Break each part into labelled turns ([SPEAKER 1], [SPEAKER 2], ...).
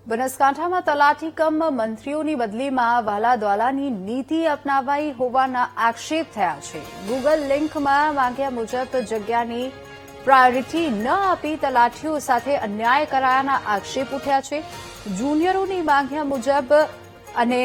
[SPEAKER 1] બનાસકાંઠામાં તલાટી કમ મંત્રીઓની બદલીમાં વાલાદ્વાલાની નીતિ અપનાવાઈ હોવાના આક્ષેપ થયા છે। ગૂગલ લિંકમાં માંગ્યા મુજબ જગ્યાની પ્રાયોરિટી ન આપી તલાટીઓ સાથે અન્યાય કરાયાના આક્ષેપ ઉઠ્યા છે। જુનિયરોની માંગ્યા મુજબ અને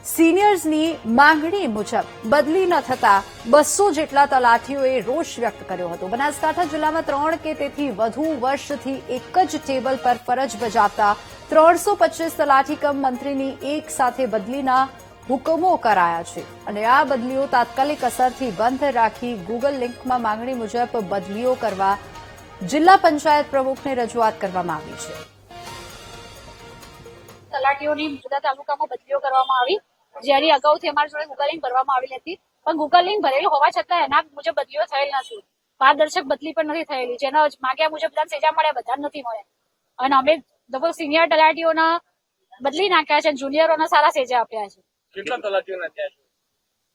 [SPEAKER 1] સિનિયર્સની માંગણી મુજબ બદલી ન થતા 200 જેટલા તલાટીઓએ રોષ વ્યક્ત કર્યો હતો। બનાસકાંઠા જિલ્લામાં 3 કે તેથી વધુ વર્ષથી એક જ ટેબલ પર ફરજ બજાવતા 325 તલાટી કમ મંત્રીની એક સાથે બદલીના હુકમો કરાયા છે અને આ બદલીઓ તાત્કાલિક અસરથી બંધ રાખી ગૂગલ લિંકમાં માંગણી મુજબ બદલીઓ કરવા જિલ્લા પંચાયત પ્રમુખને રજૂઆત કરવામાં આવી છે।
[SPEAKER 2] તલાટીઓની જુદા તાલુકામાં બદલીઓ કરવામાં આવી, જેની અગાઉથી અમારી જોડે ગૂગલ લિંક ભરવામાં આવેલી હતી, પણ ગૂગલ લિંક ભરેલું હોવા છતાં એના મુજબ બદલીઓ થયેલ નથી। પારદર્શક બદલી પણ નથી થયેલી, જેના માંગ્યા મુજબ બધા સેજા મળ્યા બધા નથી મળ્યા અને અમે લગભગ સિનિયર તલાટીઓના બદલી નાખ્યા છે, જુનિયરોના સારા સેજા આપ્યા છે।
[SPEAKER 3] કેટલા તલાટીઓ નાખ્યા છે?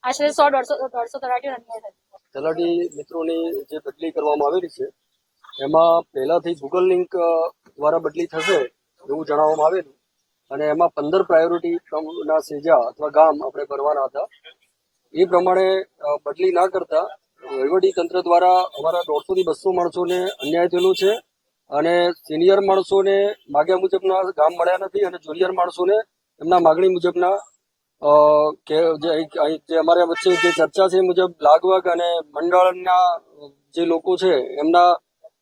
[SPEAKER 2] આશરે 100-150 તલાટીઓ નાખ્યા છે।
[SPEAKER 4] તલાટી મિત્રોની જે બદલી કરવામાં આવેલી છે એમાં પહેલાથી ગૂગલ લિંક દ્વારા બદલી થશે એવું જણાવવામાં આવેલું અને એમાં 15 પ્રાયોરિટી ના સેજા અથવા ગામ આપણે ભરવાના હતા। એ પ્રમાણે બદલી ના કરતા વહીવટી તંત્ર દ્વારા અમારા 150 થી 200 માણસોને અન્યાય થયેલો છે અને સિનિયર માણસોને માગ્યા મુજબના ગામ મળ્યા નથી અને જુનિયર માણસોને એમના માગણી મુજબના જે અમારા વચ્ચે જે ચર્ચા છે એ મુજબ લાગવગ અને મંડળના જે લોકો છે એમના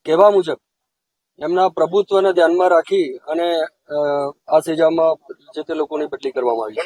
[SPEAKER 4] કહેવા મુજબ એમના પ્રભુત્વને ધ્યાનમાં રાખી અને આ સેજામાં જે તે લોકોની બદલી કરવામાં આવી છે।